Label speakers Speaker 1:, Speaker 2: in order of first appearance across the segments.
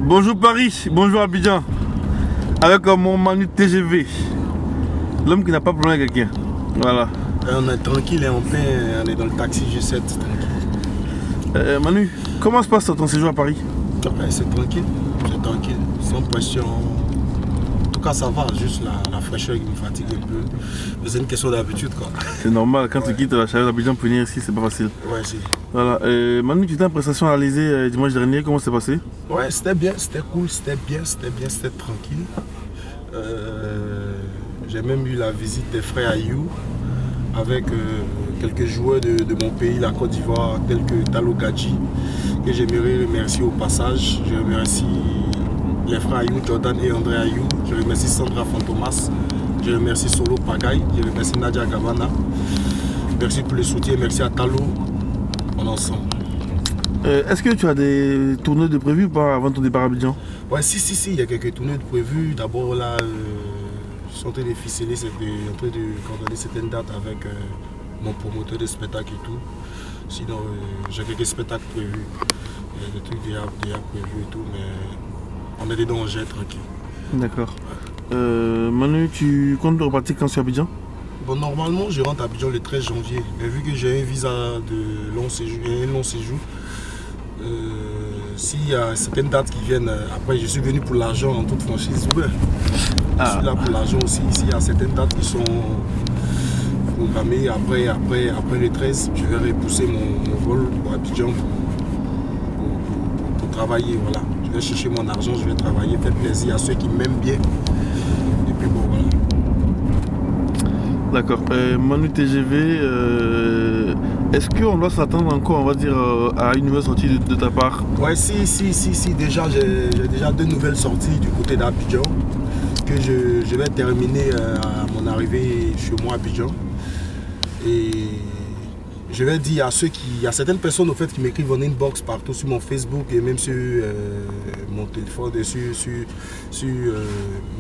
Speaker 1: Bonjour Paris, bonjour Abidjan. Avec mon Manu TGV. L'homme qui n'a pas de problème avec quelqu'un. Voilà.
Speaker 2: On est tranquille et on est dans le taxi G7 tranquille.
Speaker 1: Manu, comment se passe ton séjour à Paris?
Speaker 2: C'est tranquille, sans pression. En tout cas ça va, juste la fraîcheur qui me fatigue un peu. Mais c'est une question d'habitude quoi.
Speaker 1: C'est normal, quand tu quittes la chaleur d'Abidjan pour venir ici, c'est pas facile.
Speaker 2: Ouais, si.
Speaker 1: Voilà. Manu, tu étais en prestation à l'Élysée dimanche dernier, comment c'est passé?
Speaker 2: Ouais, c'était bien, c'était cool, c'était tranquille. J'ai même eu la visite des frères Ayou avec quelques joueurs de mon pays, la Côte d'Ivoire, tels que Talo Gadji, que j'aimerais remercier au passage. Je remercie les frères Ayou, Jordan et André Ayou. Je remercie Sandra Fantomas. Je remercie Solo Pagaille. Je remercie Nadia Gavana. Merci pour le soutien. Merci à Talo. On est ensemble.
Speaker 1: Est-ce que tu as des tournées de prévues avant ton départ à Abidjan?
Speaker 2: Ouais, si, il y a quelques tournées de prévues. D'abord là, je suis en train de ficeler, en train de coordonner certaines dates avec mon promoteur de spectacle et tout. Sinon, j'ai quelques spectacles prévus. Il y a des trucs déjà prévus et tout, mais on est dedans, on jette tranquille.
Speaker 1: D'accord. Manu, tu comptes repartir quand sur Abidjan?
Speaker 2: Bon, normalement, je rentre à Abidjan le 13 janvier. Mais vu que j'ai un visa de long séjour, s'il y a certaines dates qui viennent, après je suis venu pour l'argent en toute franchise. Ouais. Je suis là pour l'argent aussi. S'il y a certaines dates qui sont programmées, après le 13, je vais repousser mon vol pour Abidjan pour travailler. Voilà. Je vais chercher mon argent, je vais travailler, faire plaisir à ceux qui m'aiment bien. Et puis bon, voilà.
Speaker 1: D'accord. Manu TGV, est-ce qu'on doit s'attendre encore, on va dire, à une nouvelle sortie de ta part?
Speaker 2: Ouais, si. Déjà, j'ai déjà 2 nouvelles sorties du côté d'Abidjan que je vais terminer à mon arrivée chez moi à Abidjan. Et je vais dire à il y a certaines personnes au fait qui m'écrivent en inbox partout sur mon Facebook et même sur mon téléphone et sur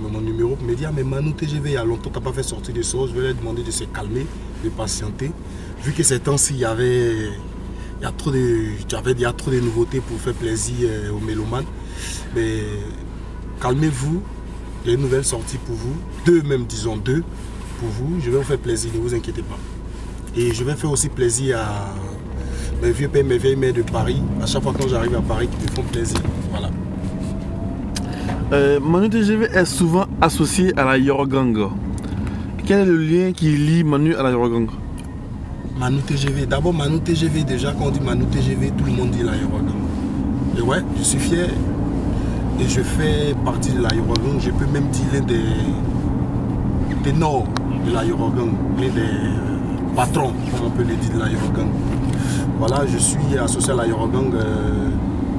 Speaker 2: mon numéro pour me dire mais Manu TGV, il y a longtemps tu n'as pas fait sortir de choses. Je vais leur demander de se calmer, de patienter. Vu que ces temps-ci il y a trop de nouveautés pour faire plaisir aux mélomanes. Mais calmez-vous, il y a une nouvelle sortie pour vous, 2 même, disons 2 pour vous. Je vais vous faire plaisir, ne vous inquiétez pas. Et je vais faire aussi plaisir à mes vieux pères, mes vieilles mères de Paris. À chaque fois quand j'arrive à Paris, qui me font plaisir. Voilà.
Speaker 1: Manu TGV est souvent associé à la Yorogang. Quel est le lien qui lie Manu à la Yorogang?
Speaker 2: Manu TGV. D'abord Manu TGV, déjà quand on dit Manu TGV, tout le monde dit la Yorogang. Et ouais, je suis fier. Et je fais partie de la Yorogang. Je peux même dire l'un des ténors de la Yorogang. L'un des patron, comme on peut le dire, de la Yorogang. Voilà, je suis associé à la Yorogang,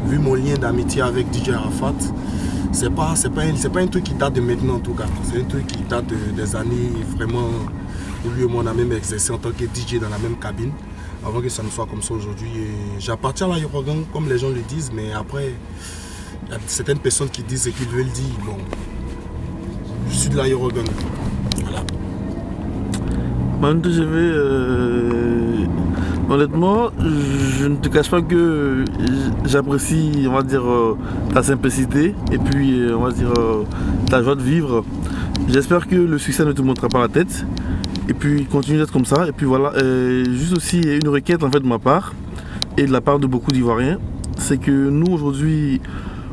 Speaker 2: vu mon lien d'amitié avec DJ Arafat. C'est pas un truc qui date de maintenant en tout cas. C'est un truc qui date des années vraiment où lui et moi on a même exercé en tant que DJ dans la même cabine avant que ça ne soit comme ça aujourd'hui. J'appartiens à la Yorogang comme les gens le disent, mais après il y a certaines personnes qui disent ce qu'ils veulent dire. Bon, je suis de la Yorogang. Voilà.
Speaker 1: Manu TGV, honnêtement, je ne te cache pas que j'apprécie, on va dire, ta simplicité et puis, on va dire, ta joie de vivre. J'espère que le succès ne te montera pas la tête et puis continue d'être comme ça. Et puis voilà, juste aussi une requête en fait de ma part et de la part de beaucoup d'Ivoiriens, c'est que nous aujourd'hui,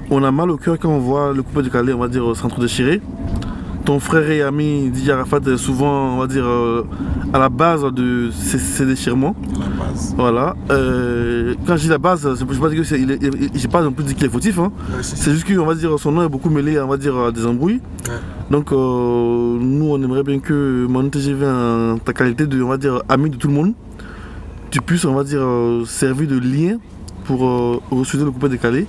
Speaker 1: on a mal au cœur quand on voit le coupé de Calais, on va dire, s'entre-déchirer. Ton frère et ami DJ Arafat est souvent, on va dire, à la base de ces déchirements.
Speaker 2: La base.
Speaker 1: Voilà. Quand je dis la base, je ne pas dire que j'ai pas non plus dit qu'il est fautif. Hein. Ouais, c'est juste que, on va dire, son nom est beaucoup mêlé, on va dire, à des embrouilles. Ouais. Donc, nous, on aimerait bien que Manu TGV, en ta qualité de, on va dire, ami de tout le monde, tu puisses, on va dire, servir de lien pour refuser le coupé décalé.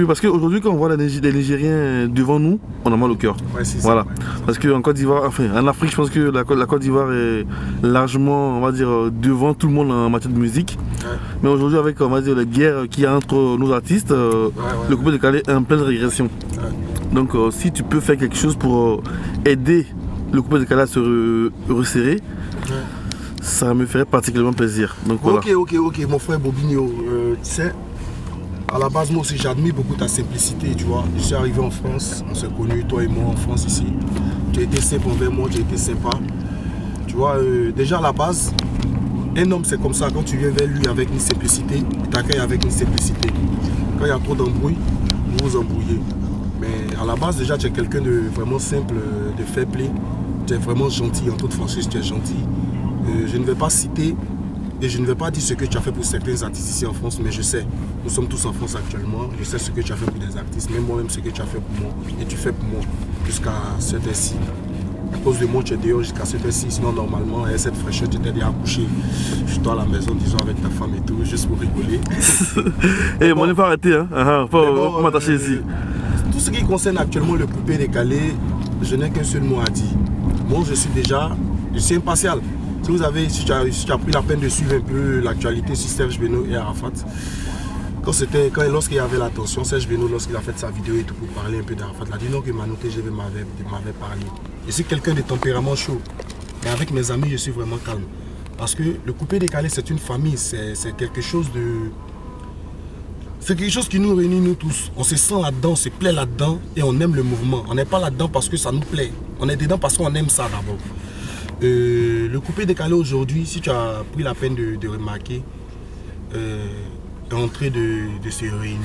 Speaker 1: Parce qu'aujourd'hui, quand on voit les Nigériens devant nous, on a mal au cœur.
Speaker 2: Ouais,
Speaker 1: voilà.
Speaker 2: Ça, ouais.
Speaker 1: Parce qu'en Côte d'Ivoire, enfin en Afrique, je pense que la Côte d'Ivoire est largement, on va dire, devant tout le monde en matière de musique. Ouais. Mais aujourd'hui, avec, on va dire, les guerres qu'il y a entre nos artistes, le coupé décalé est en pleine régression. Ouais. Donc, si tu peux faire quelque chose pour aider le coupé décalé à se resserrer, ça me ferait particulièrement plaisir. Donc, voilà.
Speaker 2: Ok, mon frère Bobigno, tu sais. À la base, moi aussi, j'admire beaucoup ta simplicité, tu vois. Je suis arrivé en France, on s'est connus, toi et moi, en France ici. Tu as été simple envers moi, tu as été sympa. Tu vois, déjà à la base, un homme, c'est comme ça. Quand tu viens vers lui avec une simplicité, il t'accueille avec une simplicité. Quand il y a trop d'embrouilles, vous vous embrouillez. Mais à la base, déjà, tu es quelqu'un de vraiment simple, de fair play. Tu es vraiment gentil, en toute franchise, tu es gentil. Je ne vais pas citer et je ne vais pas dire ce que tu as fait pour certains artistes ici en France, mais je sais. Nous sommes tous en France actuellement. Je sais ce que tu as fait pour des artistes, même moi-même ce que tu as fait pour moi. Et tu fais pour moi jusqu'à cette heure-ci. À cause de moi, tu es dehors jusqu'à cette heure-ci. Sinon, normalement, avec cette fraîcheur, tu étais déjà couché. Je suis à la maison, disons, avec ta femme et tout, juste pour rigoler.
Speaker 1: Eh, moi, il faut arrêter, hein. Faut m'attacher ici.
Speaker 2: Tout ce qui concerne actuellement le coupé décalé, je n'ai qu'un seul mot à dire. Moi, je suis impartial. Si tu as pris la peine de suivre un peu l'actualité sur Serge Beno et Arafat, lorsqu'il y avait l'attention, Serge Beno, lorsqu'il a fait sa vidéo et tout pour parler un peu d'Arafat, il a dit non que Mano TGV m'avait parlé. Je suis quelqu'un de tempérament chaud. Et avec mes amis, je suis vraiment calme. Parce que le coupé décalé, c'est une famille, c'est quelque chose de... C'est quelque chose qui nous réunit nous tous. On se sent là-dedans, on se plaît là-dedans et on aime le mouvement. On n'est pas là-dedans parce que ça nous plaît. On est dedans parce qu'on aime ça d'abord. Le coupé décalé aujourd'hui, si tu as pris la peine de remarquer, est en train de se réunir.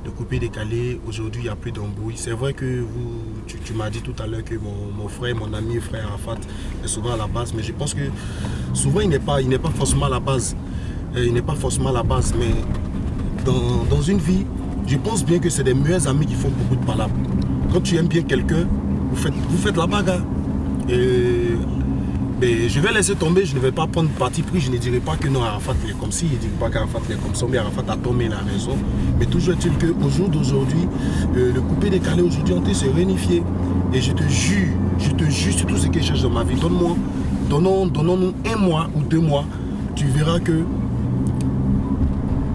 Speaker 2: Le coupé décalé, aujourd'hui il n'y a plus d'embrouille. C'est vrai que tu m'as dit tout à l'heure que mon frère, mon ami, frère Arafat est souvent à la base, mais je pense que souvent il n'est pas forcément à la base. Il n'est pas forcément à la base, mais dans une vie, je pense bien que c'est des meilleurs amis qui font beaucoup de palabres. Quand tu aimes bien quelqu'un, vous faites la bagarre. Mais je vais laisser tomber, je ne vais pas prendre parti pris, je ne dirai pas que non, Arafat est comme ci, je ne dirai pas qu'Arafat est comme ça, mais Arafat a tombé, il a raison. Mais toujours est-il qu'au jour d'aujourd'hui, le coupé décalé aujourd'hui, on peut se réunifier. Et je te jure sur tout ce que je cherche dans ma vie, donnons-nous 1 mois ou 2 mois, tu verras que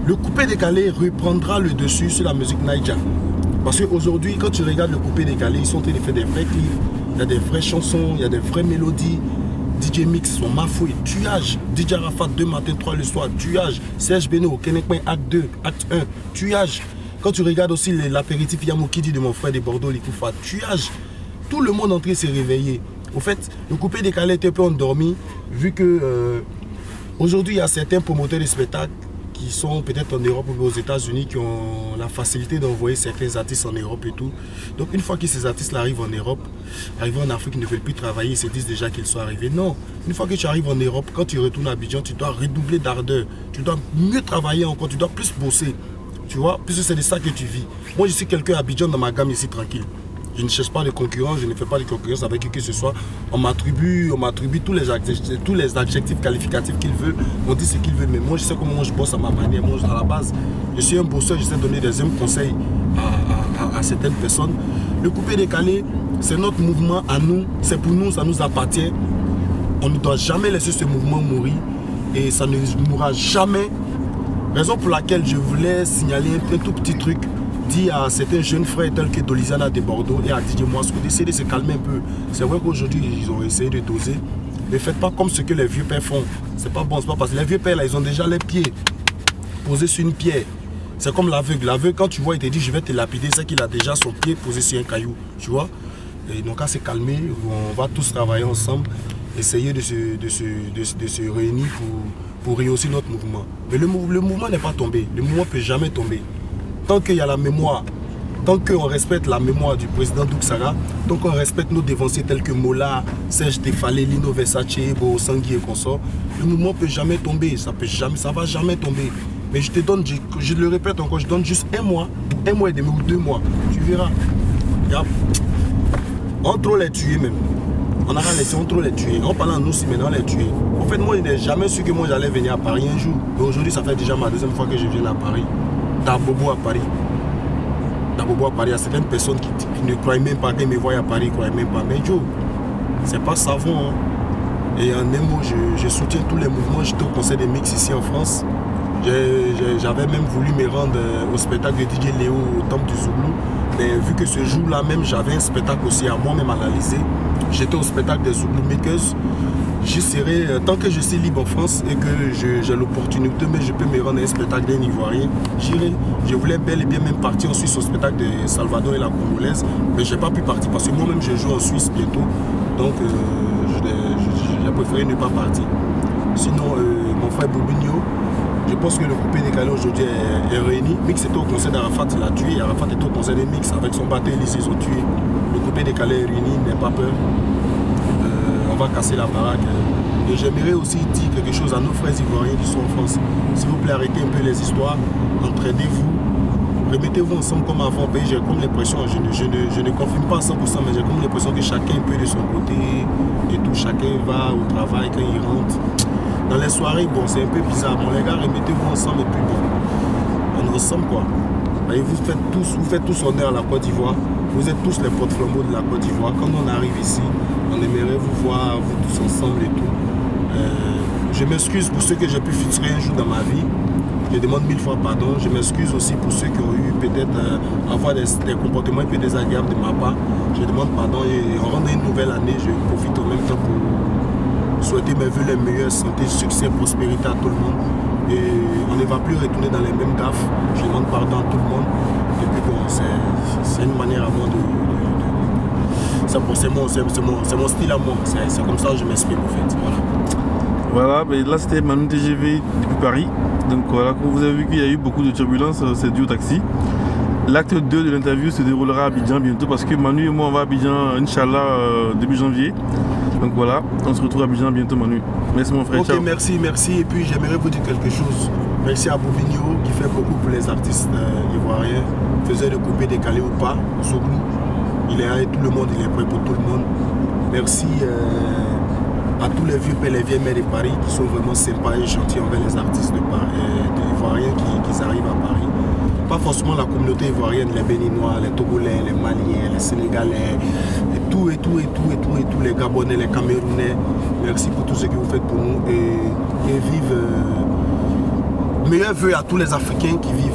Speaker 2: le coupé décalé reprendra le dessus sur la musique Naija. Parce qu'aujourd'hui, quand tu regardes le coupé décalé, ils sont en train de faire des vrais clips, il y a des vraies chansons, il y a des vraies mélodies. DJ Mix, son Mafoué, tuage. DJ Arafat, 2 matin, 3 le soir, tuage. Serge Beno, Kenekwen, acte 2, acte 1, tuage. Quand tu regardes aussi l'apéritif Yamokidi de mon frère de Bordeaux, Likoufa, tuage. Tout le monde est en train de se réveiller. Au fait, le coupé décalé était un peu endormi, vu que aujourd'hui, il y a certains promoteurs de spectacles qui sont peut-être en Europe ou aux États-Unis, qui ont la facilité d'envoyer certains artistes en Europe et tout. Donc une fois que ces artistes arrivent en Europe, arrivent en Afrique, ils ne veulent plus travailler, ils se disent déjà qu'ils sont arrivés. Non, une fois que tu arrives en Europe, quand tu retournes à Abidjan, tu dois redoubler d'ardeur, tu dois mieux travailler encore, tu dois plus bosser. Tu vois, puisque c'est de ça que tu vis. Moi je suis quelqu'un à Abidjan dans ma gamme ici tranquille. Je ne cherche pas de concurrence, je ne fais pas de concurrence avec qui que ce soit. On m'attribue tous les adjectifs qualificatifs qu'ils veulent. On dit ce qu'ils veulent, mais moi je sais comment je bosse à ma manière. Moi à la base, je suis un bosseur, je sais donner des conseils à certaines personnes. Le coupé décalé, c'est notre mouvement à nous, c'est pour nous, ça nous appartient. On ne doit jamais laisser ce mouvement mourir et ça ne mourra jamais. Raison pour laquelle je voulais signaler un tout petit truc. Dit à certains jeunes frères tels que Dolizana de Bordeaux et à Didier Moisco d'essayer de se calmer un peu. C'est vrai qu'aujourd'hui ils ont essayé de doser. Ne faites pas comme ce que les vieux pères font. C'est pas bon, c'est pas parce que les vieux pères là ils ont déjà les pieds posés sur une pierre. C'est comme l'aveugle. L'aveugle quand tu vois il te dit je vais te lapider, c'est qu'il a déjà son pied posé sur un caillou. Tu vois. Et donc à se calmer, on va tous travailler ensemble, essayer de se réunir pour rehausser notre mouvement. Mais le mouvement n'est pas tombé. Le mouvement ne peut jamais tomber. Tant qu'il y a la mémoire, tant qu'on respecte la mémoire du président Douksara, tant qu'on respecte nos dévanciers tels que Mola, Serge Defalé, Lino Versace, Bo Sangui et consorts, le mouvement ne peut jamais tomber, ça ne va jamais tomber. Mais je te donne, je le répète encore, je donne juste 1 mois, 1 mois et demi ou 2 mois, tu verras. On trop les tuer même. On a laissé, on trop les tuer. On parle en nous si maintenant les tuer. En fait, moi, je n'ai jamais su que moi j'allais venir à Paris un jour. Mais aujourd'hui, ça fait déjà ma 2e fois que je viens à Paris. D'Abobo à Paris. D'Abobo à Paris, il y a certaines personnes qui ne croient même pas qu'ils me voient à Paris, ils ne croient même pas. Mais Joe, c'est pas savon. Hein. Et en un mot, je soutiens tous les mouvements. J'étais au conseil des mix ici en France. J'avais même voulu me rendre au spectacle de DJ Léo au Temple du Zouglou. Mais vu que ce jour-là même, j'avais un spectacle aussi à moi-même à réaliser. j'étais au spectacle des Zouglou Makers. J'y serai, tant que je suis libre en France et que j'ai l'opportunité, mais je peux me rendre à un spectacle d'un Ivoirien, j'irai. Je voulais bel et bien même partir en Suisse au spectacle de Salvador et la Congolaise, mais j'ai pas pu partir parce que moi-même je joue en Suisse bientôt, donc j'ai préféré ne pas partir. Sinon, mon frère Bobigno, je pense que le coupé décalé aujourd'hui est réuni. Mix était au concert d'Arafat, il l'a tué. Arafat était au concert de Mix avec son batteur Elysée, ils ont tué. Le coupé décalé est réuni, n'aie pas peur. On va casser la baraque. Et j'aimerais aussi dire quelque chose à nos frères ivoiriens qui sont en France. S'il vous plaît, arrêtez un peu les histoires, entraidez-vous, remettez-vous ensemble comme avant. J'ai comme l'impression, je ne confirme pas à 100%, mais j'ai comme l'impression que chacun est un peu de son côté et tout. Chacun va au travail quand il rentre. Dans les soirées, bon, c'est un peu bizarre. Bon, les gars, remettez-vous ensemble et puis bon, on ressemble quoi. Et vous faites tous honneur à la Côte d'Ivoire. Vous êtes tous les porte-flambeaux de la Côte d'Ivoire. Quand on arrive ici, on aimerait vous voir, vous tous ensemble et tout. Je m'excuse pour ceux que j'ai pu filtrer un jour dans ma vie. Je demande 1000 fois pardon. Je m'excuse aussi pour ceux qui ont eu peut-être avoir des comportements un peu désagréables de ma part. Je demande pardon et en rentrant une nouvelle année, je profite en même temps pour souhaiter mes vœux les meilleurs, santé, succès, prospérité à tout le monde. Et on ne va plus retourner dans les mêmes gaffes. Je demande pardon à tout le monde. Et puis bon, c'est une manière à moi c'est mon style à moi. C'est comme ça que je m'exprime en fait.
Speaker 1: Voilà, mais là c'était Manu TGV depuis Paris. Donc voilà, comme vous avez vu qu'il y a eu beaucoup de turbulences, c'est dû au taxi. L'acte 2 de l'interview se déroulera à Abidjan bientôt parce que Manu et moi on va à Abidjan, Inch'Allah, début janvier. Donc voilà, on se retrouve à Abidjan bientôt Manu. Merci mon frère.
Speaker 2: Ok,
Speaker 1: ciao.
Speaker 2: merci. Et puis j'aimerais vous dire quelque chose. Merci à Bobigno qui fait beaucoup pour les artistes ivoiriens. Faisait le coupé décalé ou pas, Zouglou. Il est avec tout le monde, il est prêt pour tout le monde. Merci à tous les vieux pères et les vieilles mères de Paris qui sont vraiment sympas et gentils envers les artistes ivoiriens qui arrivent à Paris. Pas forcément la communauté ivoirienne, les Béninois, les Togolais, les Maliens, les Sénégalais, et tous les Gabonais, les Camerounais. Merci pour tout ce que vous faites pour nous et vive. Meilleurs vœux à tous les Africains qui vivent